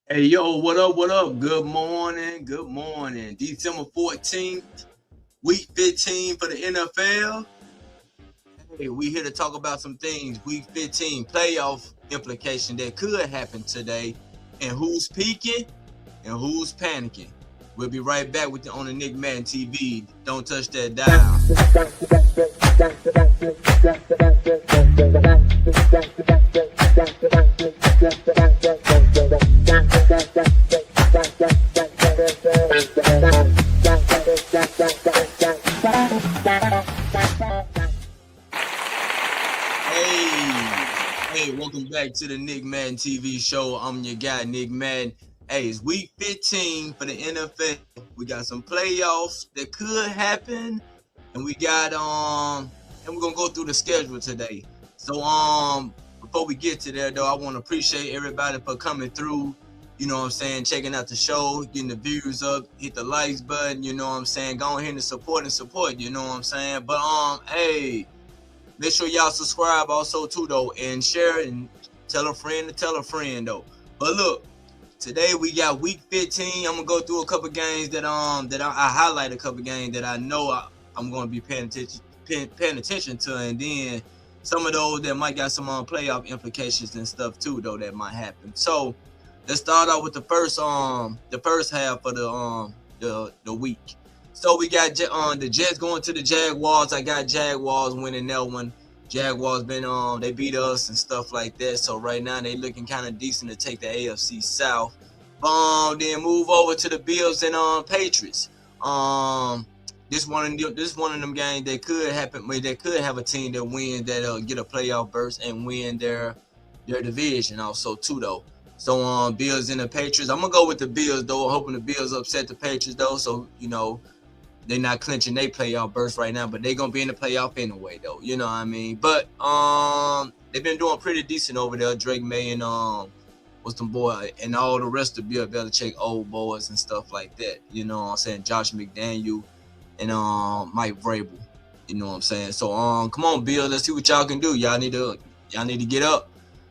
Hey, yo, what up? What up? Good morning. Good morning. December 14th, week 15 for the NFL. Hey, we here to talk about some things. Week 15 playoff implication that could happen today, and who's peaking and who's panicking. We'll be right back with on the Nick Madden TV. Don't touch that dial. Hey, welcome back to the Nick Madden TV show. I'm your guy, Nick Madden. Hey, it's week 15 for the NFL. We got some playoffs that could happen, and we got and we're gonna go through the schedule today. So before we get to there though, I want to appreciate everybody for coming through. You know what I'm saying, checking out the show, getting the views up, hit the likes button, you know what I'm saying, go ahead and support, you know what I'm saying. But hey, make sure y'all subscribe also too though, and share and tell a friend to tell a friend though. But look, today we got week 15. I'm gonna go through a couple games that I highlight a couple games that I know I'm gonna be paying attention to, and then some of those that might got some playoff implications and stuff too though that might happen. So let's start out with the first half of the week. So we got the Jets going to the Jaguars. I got Jaguars winning that one. Jaguars been they beat us and stuff like that. So right now they looking kind of decent to take the AFC South. Then move over to the Bills and Patriots. This one of them games that could happen. They could have a team that win that get a playoff berth and win their division also too though. So Bills and the Patriots. I'm gonna go with the Bills though, hoping the Bills upset the Patriots though. So you know they're not clinching their playoff berth right now, but they're gonna be in the playoff anyway though. You know what I mean? But they've been doing pretty decent over there. Drake May and what's them boy and all the rest of Bill Belichick old boys and stuff like that. You know what I'm saying? Josh McDaniel and Mike Vrabel. You know what I'm saying? So come on, Bill, let's see what y'all can do. Y'all need to get up.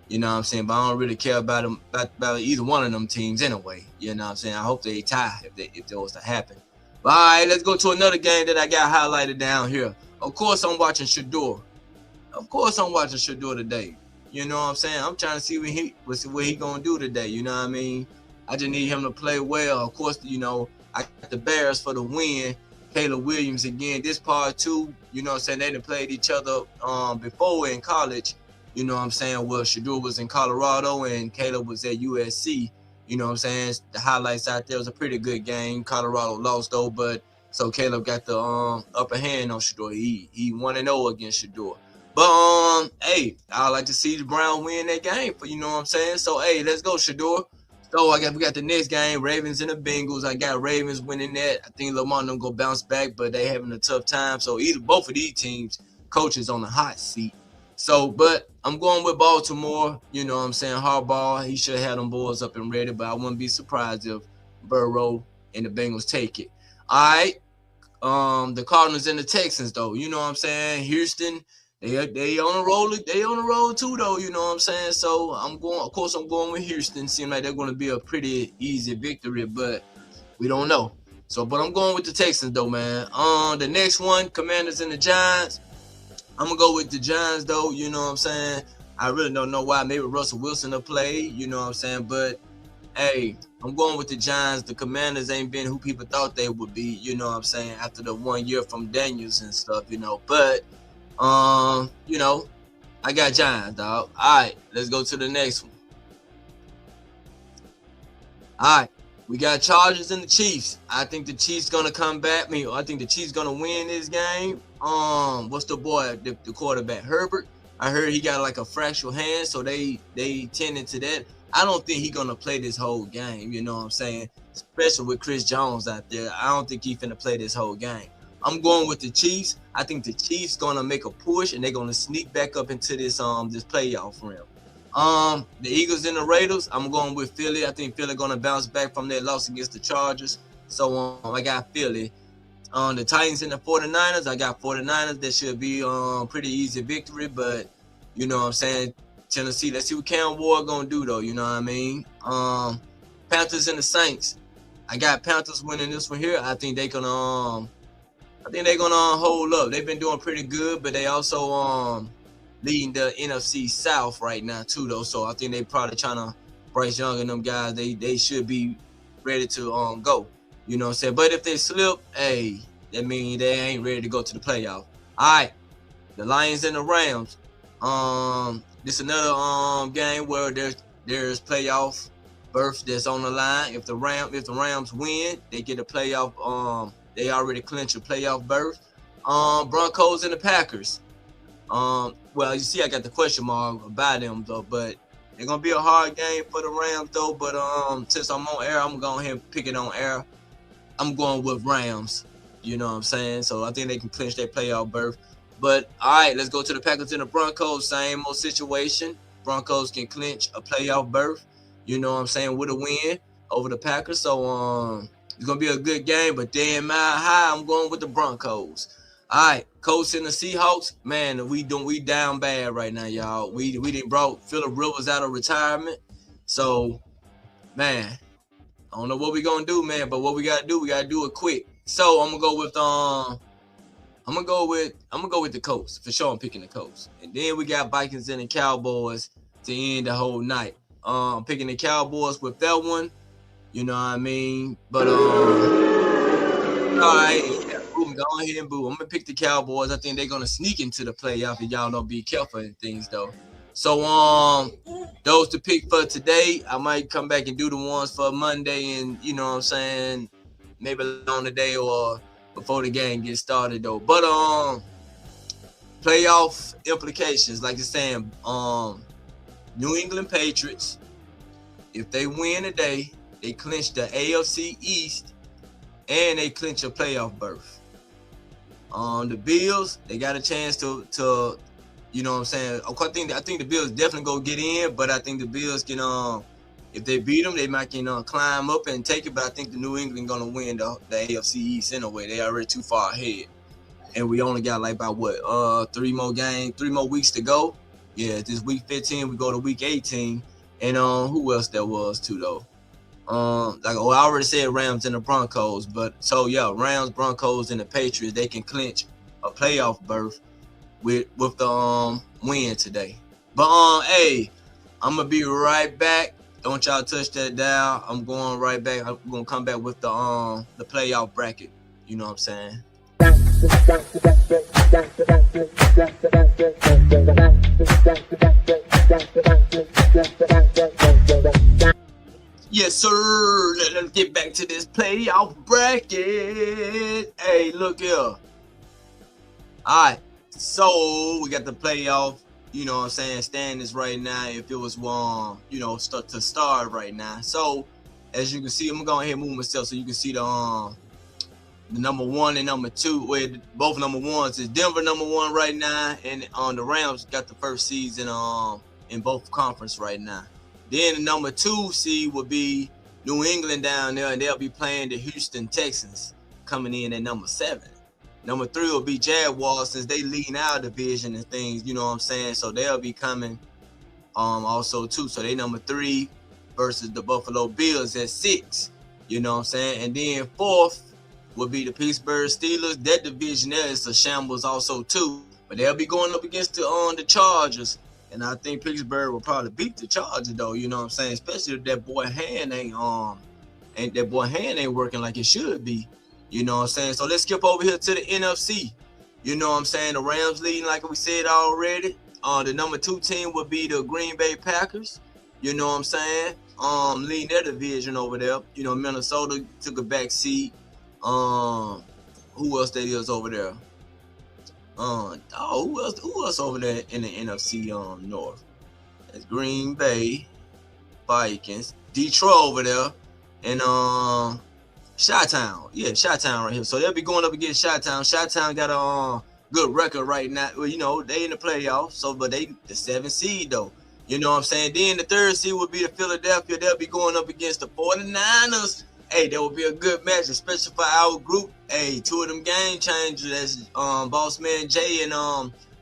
You know what I'm saying? But I don't really care about them about either one of them teams anyway. You know what I'm saying? I hope they tie if that was to happen. But all right, let's go to another game that I got highlighted down here. Of course, I'm watching Shador. Of course, I'm watching Shador today. You know what I'm saying? I'm trying to see what he gonna do today. You know what I mean? I just need him to play well. Of course, you know I got the Bears for the win. Caleb Williams again. This part two. You know what I'm saying? They done played each other before in college. You know what I'm saying? Well, Shador was in Colorado and Caleb was at USC. You know what I'm saying? The highlights out there was a pretty good game. Colorado lost though, but so Caleb got the upper hand on Shador. He 1-0 against Shador. But hey, I like to see the Browns win that game for you know what I'm saying. So hey, let's go Shador. So we got the next game, Ravens and the Bengals. I got Ravens winning that. I think Lamar them go bounce back, but they having a tough time. So both of these teams, coaches on the hot seat. So, but I'm going with Baltimore. You know what I'm saying? Harbaugh, he should have them boys up and ready, but I wouldn't be surprised if Burrow and the Bengals take it. All right. The Cardinals and the Texans, though. You know what I'm saying? Houston, they on a roll. They on a roll too, though. You know what I'm saying? So I'm going with Houston. Seems like they're going to be a pretty easy victory, but we don't know. So, but I'm going with the Texans, though, man. The next one, Commanders and the Giants. I'm gonna go with the Giants though, you know what I'm saying? I really don't know why. Maybe Russell Wilson will play, you know what I'm saying? But hey, I'm going with the Giants. The Commanders ain't been who people thought they would be, you know what I'm saying, after the 1 year from Daniels and stuff, you know. But you know, I got Giants, dog. Alright, let's go to the next one. Alright. We got Chargers and the Chiefs. I think the Chiefs gonna come back. I think the Chiefs gonna win this game. What's the boy, the quarterback, Herbert? I heard he got like a fractured hand, so they tending to that. I don't think he gonna play this whole game. You know what I'm saying? Especially with Chris Jones out there, I don't think he finna play this whole game. I'm going with the Chiefs. I think the Chiefs gonna make a push and they're gonna sneak back up into this playoff realm. The Eagles and the Raiders, I'm going with Philly. I think Philly gonna bounce back from their loss against the Chargers. So I got Philly. The Titans and the 49ers, I got 49ers. That should be pretty easy victory, but you know what I'm saying? Tennessee, let's see what Cam Ward gonna do though, you know what I mean? Panthers and the Saints. I got Panthers winning this one here. I think they're gonna hold up. They've been doing pretty good, but they also leading the NFC South right now too, though. So I think they probably trying to Bryce Young and them guys. They should be ready to go. You know what I'm saying? But if they slip, hey, that means they ain't ready to go to the playoff. All right, the Lions and the Rams. This another game where there's playoff berth that's on the line. If the Rams win, they get a playoff. They already clinched a playoff berth. Broncos and the Packers. Well, you see, I got the question mark about them though, but they're gonna be a hard game for the Rams though. But since I'm on air, I'm going ahead and pick it on air. I'm going with Rams. You know what I'm saying? So I think they can clinch their playoff berth. But all right, let's go to the Packers and the Broncos. Same old situation. Broncos can clinch a playoff berth. You know what I'm saying, with a win over the Packers. So it's gonna be a good game. But damn, Mile High, I'm going with the Broncos. All right, Colts and the Seahawks. Man, we down bad right now, y'all. We done brought Phillip Rivers out of retirement. So, man, I don't know what we gonna do, man. But what we gotta do it quick. So I'm gonna go with the Colts for sure. I'm picking the Colts, and then we got Vikings and the Cowboys to end the whole night. I'm picking the Cowboys with that one. You know what I mean? But all right, boom, go ahead and boom. I'm gonna pick the Cowboys. I think they're gonna sneak into the playoff, and y'all don't be careful and things though. So those to pick for today. I might come back and do the ones for Monday, and you know what I'm saying, maybe on the day or before the game gets started though. But playoff implications, like you're saying, New England Patriots, if they win today, they clinch the AFC East and they clinch a playoff berth. The Bills, they got a chance to you know what I'm saying. I think the Bills definitely go get in, but I think the Bills can if they beat them, they might can climb up and take it. But I think the New England gonna win the AFC East anyway. They already too far ahead, and we only got like about what 3 more weeks to go. Yeah, this week 15, we go to week 18, and who else there was too though? I already said Rams and the Broncos, but so yeah, Rams, Broncos, and the Patriots, they can clinch a playoff berth with the win today. But hey, I'm gonna be right back. Don't y'all touch that dial. I'm going right back. I'm gonna come back with the playoff bracket. You know what I'm saying? Yes, sir. Let's get back to this playoff bracket. Hey, look here. All right. So we got the playoff, you know what I'm saying, standings right now. If it was you know, start right now. So as you can see, I'm going ahead and move myself so you can see the number 1 and number 2. Where both number 1s is Denver number 1 right now, and the Rams got the first season in both conference right now. Then the number 2 seed would be New England down there, and they'll be playing the Houston Texans coming in at number 7. Number 3 will be Jaguars, since they lead our division and things, you know what I'm saying? So they'll be coming also too. So they number 3 versus the Buffalo Bills at 6, you know what I'm saying? And then 4th would be the Pittsburgh Steelers. That division there is a shambles also too. But they'll be going up against the Chargers. And I think Pittsburgh will probably beat the Chargers though, you know what I'm saying? Especially if that boy hand ain't working like it should be. You know what I'm saying? So let's skip over here to the NFC. You know what I'm saying? The Rams leading, like we said already. The number 2 team would be the Green Bay Packers. You know what I'm saying? Leading their division over there. You know, Minnesota took a back seat. Who else that is over there? Who else over there in the NFC North? That's Green Bay, Vikings, Detroit over there, and Chi-Town. Yeah, Chi-Town right here. So they'll be going up against Chi-Town. Chi-Town got a good record right now. Well, you know, they in the playoffs, so but they the 7th seed though. You know what I'm saying? Then the 3rd seed would be the Philadelphia. They'll be going up against the 49ers. Hey, that would be a good match, especially for our group. Hey, 2 of them game changers. That's Boss Man Jay and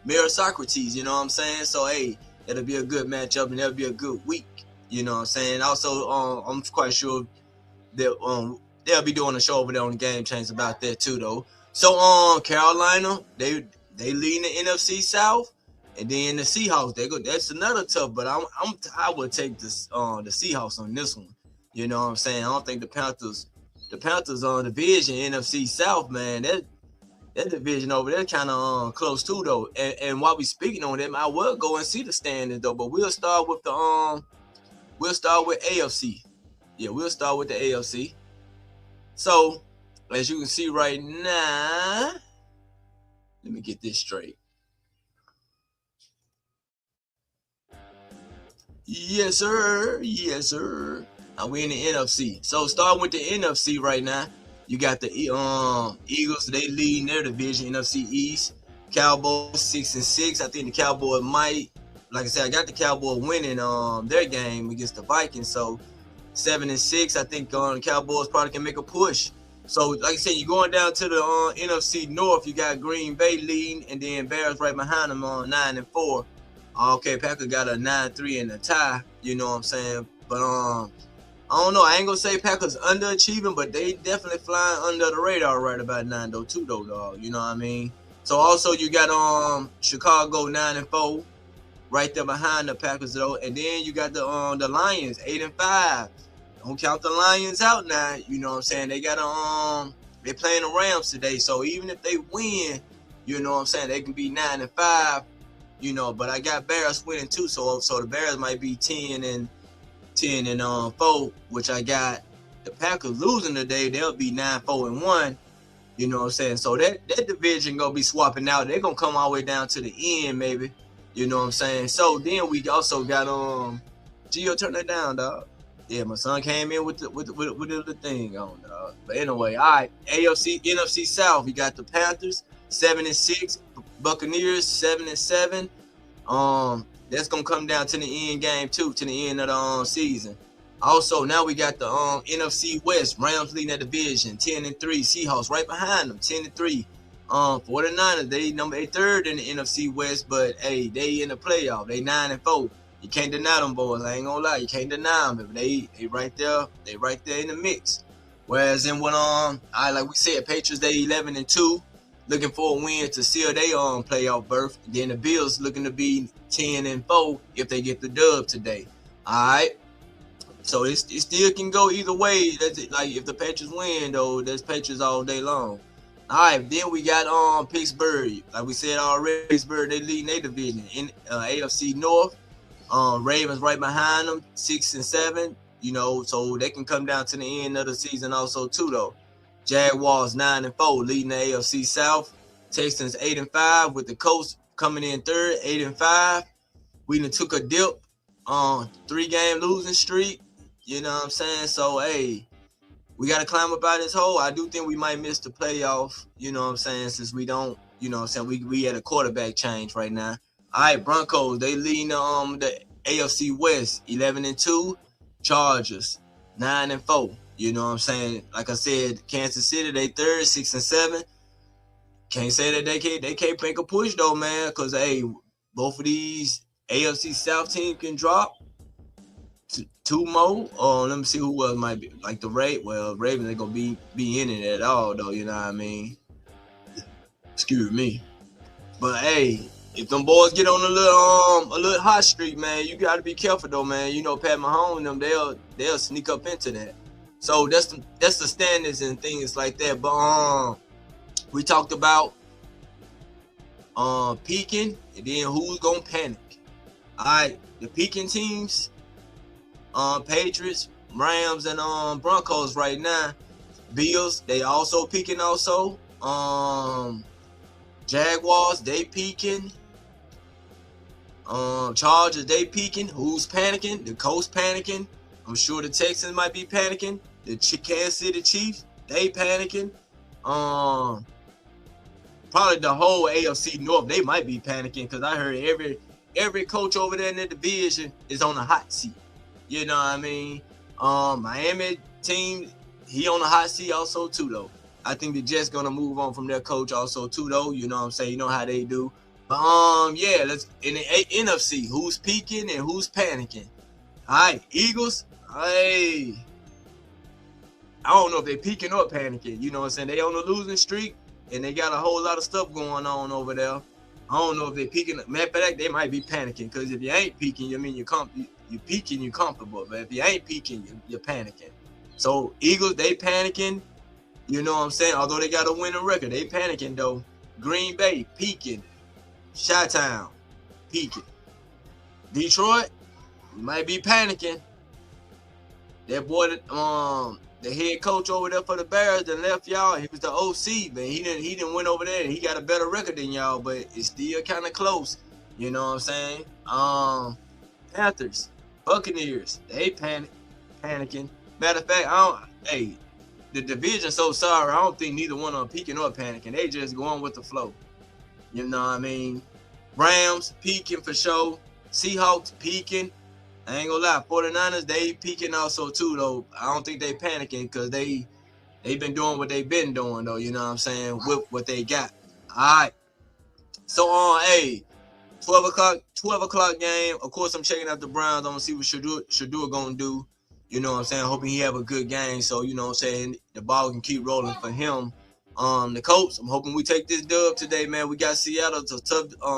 Mayor Socrates. You know what I'm saying? So hey, it'll be a good matchup and that'll be a good week. You know what I'm saying? Also, I'm quite sure that they'll be doing a show over there on the Game Change about that too, though. So Carolina, they lead the NFC South, and then the Seahawks, they go. That's another tough, but I would take this the Seahawks on this one. You know what I'm saying? I don't think the Panthers on division NFC South, man. That division over there kind of close too, though. And while we speaking on them, I will go and see the standings though. But we'll start with AFC. Yeah, we'll start with the AFC. So, as you can see right now, let me get this straight. Yes, sir. Yes, sir. Now we're in the NFC. So, starting with the NFC right now, you got the Eagles. They lead their division, NFC East. Cowboys 6-6. I think the Cowboys might, like I said, I got the Cowboys winning their game against the Vikings. So 7-6. I think the Cowboys probably can make a push. So, like I said, you're going down to the NFC North. You got Green Bay leading, and then Bears right behind them on 9-4. Okay, Packers got a 9-3 and a tie. You know what I'm saying? But I don't know. I ain't gonna say Packers underachieving, but they definitely flying under the radar right about 9-2 though, dog. You know what I mean? So also you got Chicago 9-4, right there behind the Packers though, and then you got the Lions 8-5. Don't count the Lions out now. You know what I'm saying? They got they playing the Rams today, so even if they win, you know what I'm saying, they can be 9-5. You know, but I got Bears winning too, so the Bears might be 10-4, which I got the Packers losing today. They'll be 9-4-1. You know what I'm saying? So that division gonna be swapping out. They're gonna come all the way down to the end, maybe. You know what I'm saying? So then we also got Gio, turn that down, dog. Yeah, my son came in with the thing on, dog. But anyway, all right. NFC South, you got the Panthers 7-6, Buccaneers 7-7. That's gonna come down to the end game too, to the end of the season. Also, now we got the NFC West, Rams leading that division 10-3, Seahawks right behind them 10-3. 49ers, they third in the NFC West, but hey, they in the playoff. They 9-4. You can't deny them boys. I ain't gonna lie, you can't deny them. They right there. They right there in the mix. Whereas in like we said, Patriots they 11-2, looking for a win to seal their playoff berth. Then the Bills looking to be 10-4 if they get the dub today. All right. So it still can go either way. That's it. Like if the Patriots win though, that's Patriots all day long. All right, then we got Pittsburgh. Like we said already, Pittsburgh they leading their division in AFC North. Ravens right behind them, 6-7. You know, so they can come down to the end of the season also too though. Jaguars 9-4, leading the AFC South. Texans 8-5 with the Colts coming in third, 8-5. We done took a dip on 3-game losing streak. You know what I'm saying? So hey, we got to climb up out of this hole. I do think we might miss the playoff, you know what I'm saying, since we don't, you know what I'm saying, we had a quarterback change right now. All right, Broncos, they lead the AFC West, 11-2. Chargers, 9-4. You know what I'm saying? Like I said, Kansas City, they third, 6-7. Can't say that they can't make a push though, man, because hey, both of these AFC South teams can drop. Two more. Let me see who else might be. Like the Ravens ain't gonna be in it at all though. You know what I mean? Excuse me. But hey, if them boys get on a little hot streak, man, you gotta be careful though, man. You know, Pat Mahomes and them, they'll sneak up into that. So that's the standards and things like that. But we talked about peaking and then who's gonna panic. All right, the peaking teams. Patriots, Rams, and Broncos right now. Bills, they also peaking also. Jaguars, they peaking. Chargers, they peaking. Who's panicking? The Colts panicking. I'm sure the Texans might be panicking. The Kansas City Chiefs, they panicking. Probably the whole AFC North, they might be panicking because I heard every coach over there in the division is on the hot seat. You know what I mean? Miami team, he on the hot seat also too though. I think the Jets gonna move on from their coach also too though. You know what I'm saying? You know how they do. But yeah, let's in the NFC, who's peaking and who's panicking? All right, Eagles. Hey, I don't know if they peeking or panicking. You know what I'm saying? They on a losing streak, and they got a whole lot of stuff going on over there. I don't know if they peeking. Matter of fact, they might be panicking, because if you ain't peeking, I mean you peeking, you're comfortable. But if you ain't peeking, you're panicking. So Eagles, they panicking. You know what I'm saying? Although they got a winning record, they panicking though. Green Bay peaking. Chi-Town peaking. Detroit, you might be panicking. That boy, the head coach over there for the Bears that left y'all, he was the OC, man. He didn't win over there. He got a better record than y'all, but it's still kind of close. You know what I'm saying? Panthers, Buccaneers, they panicking. Matter of fact, hey, the division so sorry. I don't think neither one of them peaking or panicking. They just going with the flow. You know what I mean? Rams peaking for sure. Seahawks peaking. I ain't gonna lie, 49ers, they peaking also too, though. I don't think they panicking, because they've been doing what they've been doing, though, you know what I'm saying, with what they got. All right. So, hey, 12 o'clock game. Of course, I'm checking out the Browns. I'm gonna see what Shador gonna do. You know what I'm saying? Hoping he have a good game, so, you know what I'm saying, the ball can keep rolling for him. The Colts, I'm hoping we take this dub today, man. We got Seattle. It's a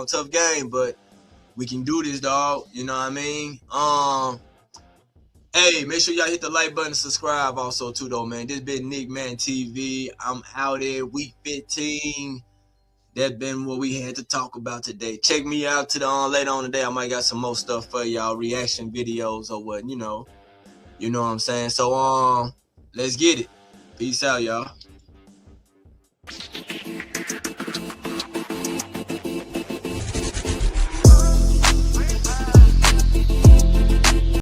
tough game, but we can do this, dog. You know what I mean? Hey, make sure y'all hit the like button and subscribe also too, though, man. This been Nick Man TV. I'm out here, week 15. That's been what we had to talk about today. Check me out to the later on today. I might got some more stuff for y'all, reaction videos or what, you know what I'm saying. So let's get it. Peace out, y'all.